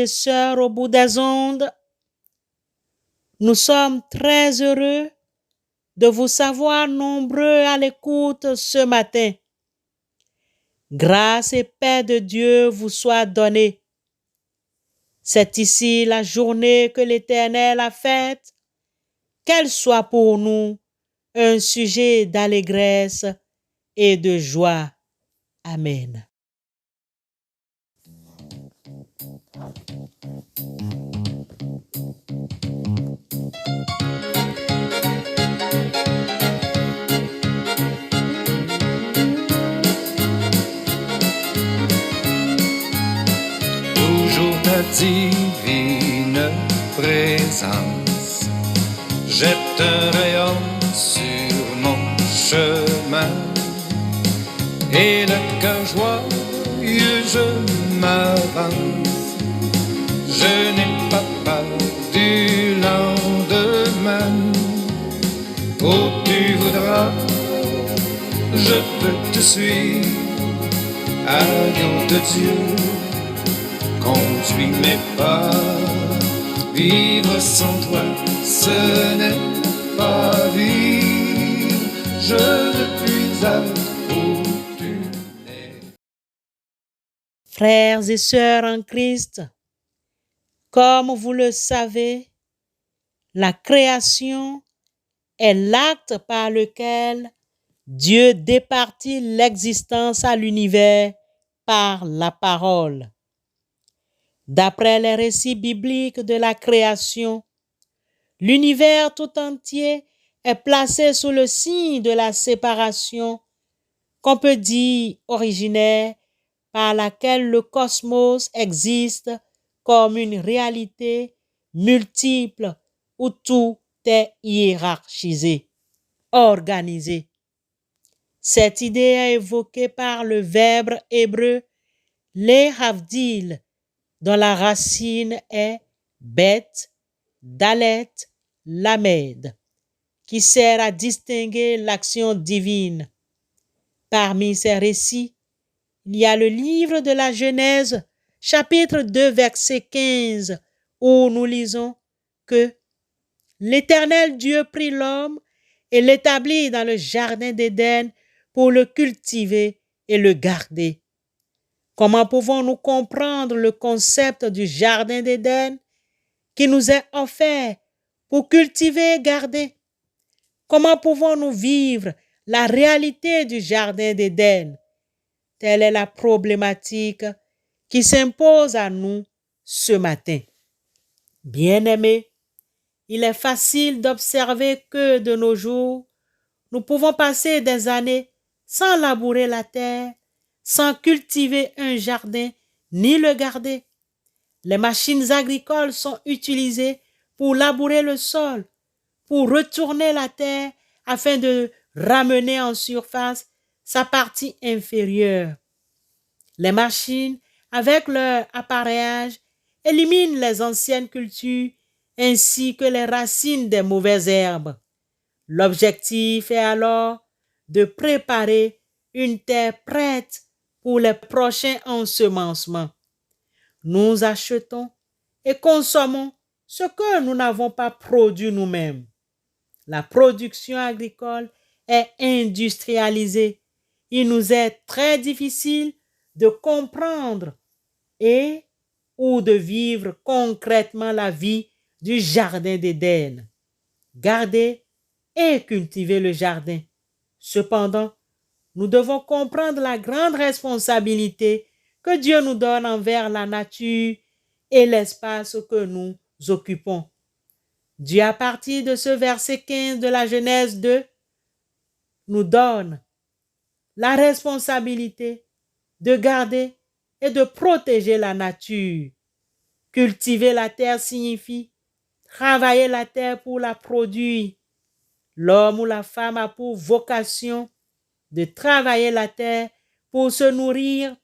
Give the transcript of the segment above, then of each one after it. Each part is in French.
et sœurs au bout des ondes, nous sommes très heureux de vous savoir nombreux à l'écoute ce matin. Grâce et paix de Dieu vous soient données. C'est ici la journée que l'Éternel a faite, qu'elle soit pour nous un sujet d'allégresse et de joie. Amen. Toujours ta divine présence jette un rayon sur mon chemin et le cœur joyeux je m'avance. Je n'ai pas peur du lendemain. Oh, tu voudras, je peux te suivre. Agneau de Dieu, conduis mes pas. Vivre sans toi, ce n'est pas vivre. Je ne puis être où tu es. Frères et sœurs en Christ, comme vous le savez, la création est l'acte par lequel Dieu départit l'existence à l'univers par la parole. D'après les récits bibliques de la création, l'univers tout entier est placé sous le signe de la séparation qu'on peut dire originaire par laquelle le cosmos existe comme une réalité multiple où tout est hiérarchisé, organisé. Cette idée est évoquée par le verbe hébreu lehavdil, dont la racine est bet, dalet, lamed, qui sert à distinguer l'action divine. Parmi ces récits, il y a le livre de la Genèse, chapitre 2, verset 15, où nous lisons que l'Éternel Dieu prit l'homme et l'établit dans le jardin d'Éden pour le cultiver et le garder. Comment pouvons-nous comprendre le concept du jardin d'Éden qui nous est offert pour cultiver et garder? Comment pouvons-nous vivre la réalité du jardin d'Éden? Telle est la problématique qui s'impose à nous ce matin. Bien-aimés, il est facile d'observer que de nos jours, nous pouvons passer des années sans labourer la terre, sans cultiver un jardin, ni le garder. Les machines agricoles sont utilisées pour labourer le sol, pour retourner la terre afin de ramener en surface sa partie inférieure. Les machines, avec leur appareillage, éliminent les anciennes cultures ainsi que les racines des mauvaises herbes. L'objectif est alors de préparer une terre prête pour les prochains ensemencements. Nous achetons et consommons ce que nous n'avons pas produit nous-mêmes. La production agricole est industrialisée. Il nous est très difficile de comprendre et ou de vivre concrètement la vie du jardin d'Éden. Garder et cultiver le jardin. Cependant, nous devons comprendre la grande responsabilité que Dieu nous donne envers la nature et l'espace que nous occupons. Dieu, à partir de ce verset 15 de la Genèse 2, nous donne la responsabilité de garder et de protéger la nature. Cultiver la terre signifie travailler la terre pour la produire. L'homme ou la femme a pour vocation de travailler la terre pour se nourrir,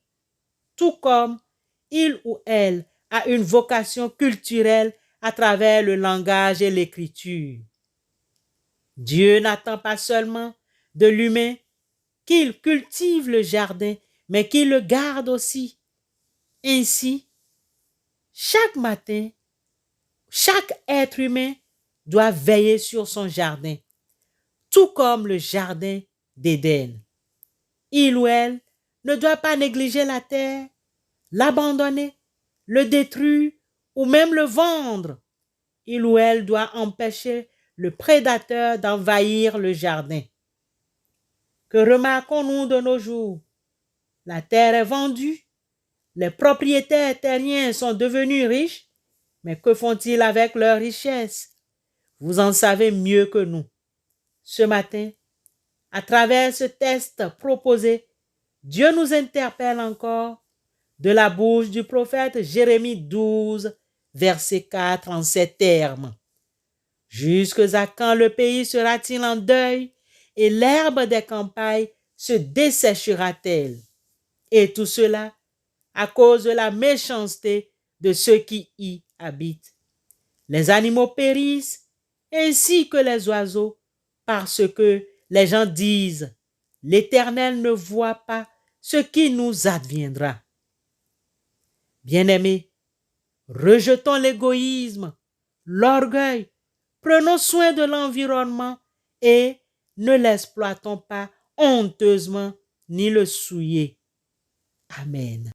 tout comme il ou elle a une vocation culturelle à travers le langage et l'écriture. Dieu n'attend pas seulement de l'humain qu'il cultive le jardin, mais qu'il le garde aussi. Ainsi, Chaque matin, chaque être humain doit veiller sur son jardin, tout comme le jardin d'Éden. Il ou elle ne doit pas négliger la terre, l'abandonner, le détruire ou même le vendre. Il ou elle doit empêcher le prédateur d'envahir le jardin. Que remarquons-nous de nos jours? La terre est vendue, les propriétaires terriens sont devenus riches, mais que font-ils avec leurs richesses? Vous en savez mieux que nous. Ce matin, à travers ce test proposé, Dieu nous interpelle encore de la bouche du prophète Jérémie 12, verset 4 en ces termes. Jusqu'à quand le pays sera-t-il en deuil et l'herbe des campagnes se desséchera-t-elle? Et tout cela à cause de la méchanceté de ceux qui y habitent. Les animaux périssent ainsi que les oiseaux parce que les gens disent « L'Éternel ne voit pas ce qui nous adviendra. » Bien-aimés, rejetons l'égoïsme, l'orgueil, prenons soin de l'environnement et ne l'exploitons pas honteusement ni le souiller. Amen.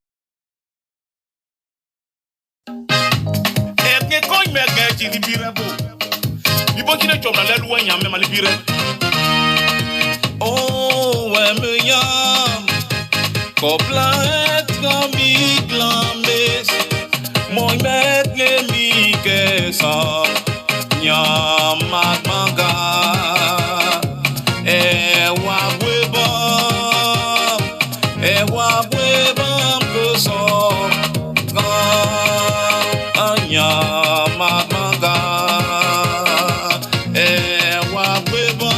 Oh, emyam, kopla mi glames, moi met mi kesa, nyamak manga, ewa bweba koso, nyamak manga, ewa bweba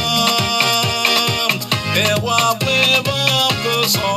koso.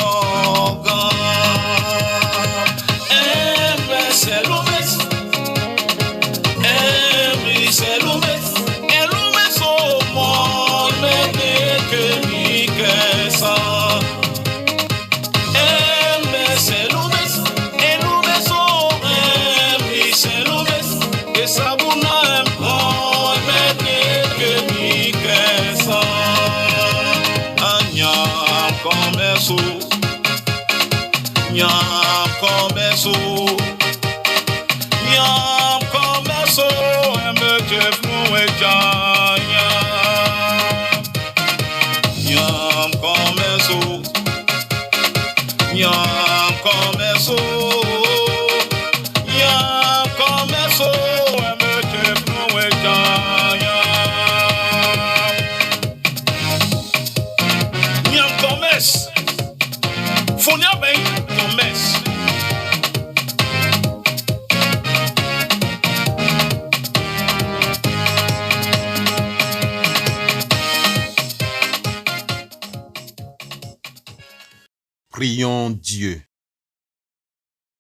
Prions Dieu.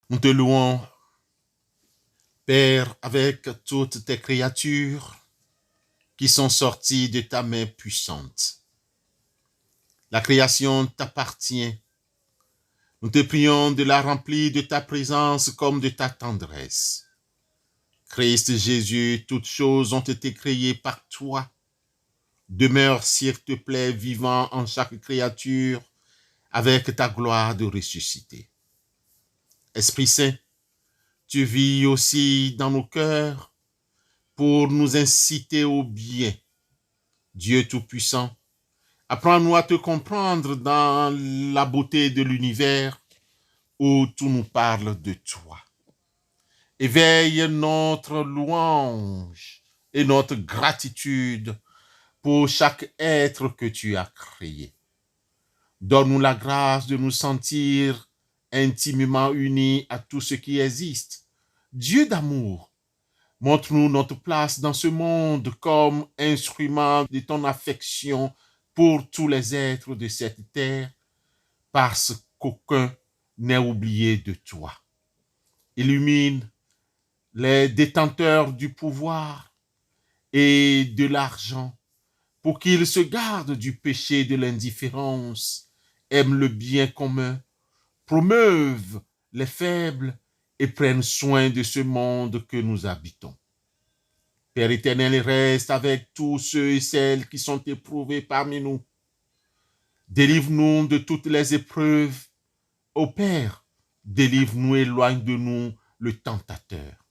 Nous te louons, Père, avec toutes tes créatures qui sont sorties de ta main puissante. La création t'appartient. Nous te prions de la remplir de ta présence comme de ta tendresse. Christ Jésus, toutes choses ont été créées par toi. Demeure, s'il te plaît, vivant en chaque créature, avec ta gloire de ressuscité. Esprit Saint, tu vis aussi dans nos cœurs pour nous inciter au bien. Dieu Tout-Puissant, apprends-nous à te comprendre dans la beauté de l'univers où tout nous parle de toi. Éveille notre louange et notre gratitude pour chaque être que tu as créé. Donne-nous la grâce de nous sentir intimement unis à tout ce qui existe. Dieu d'amour, montre-nous notre place dans ce monde comme instrument de ton affection pour tous les êtres de cette terre, parce qu'aucun n'est oublié de toi. Illumine les détenteurs du pouvoir et de l'argent pour qu'ils se gardent du péché de l'indifférence, aiment le bien commun, promeuvent les faibles et prenne soin de ce monde que nous habitons. Père éternel, reste avec tous ceux et celles qui sont éprouvés parmi nous. Délivre-nous de toutes les épreuves. Ô Père, délivre-nous, éloigne de nous le tentateur.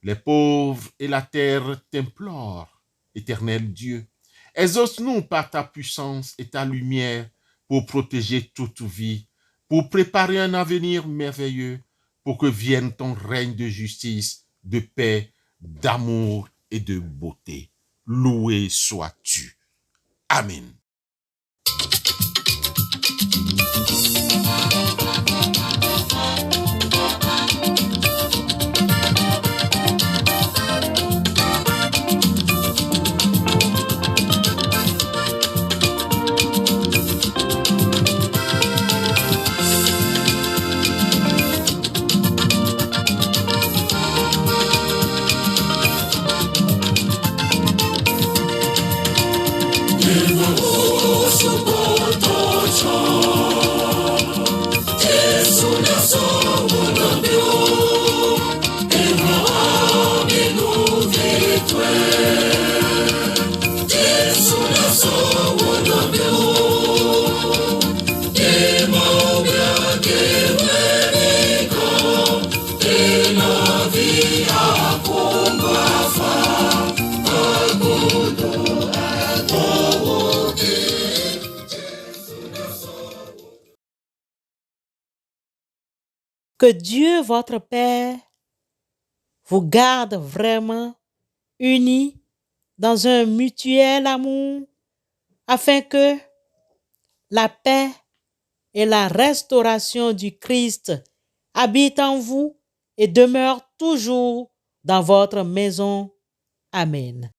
Les pauvres et la terre t'implorent, éternel Dieu. Exauce-nous par ta puissance et ta lumière pour protéger toute vie, pour préparer un avenir merveilleux, pour que vienne ton règne de justice, de paix, d'amour et de beauté. Loué sois-tu. Amen. Que Dieu, votre Père, vous garde vraiment unis dans un mutuel amour afin que la paix et la restauration du Christ habitent en vous et demeurent toujours dans votre maison. Amen.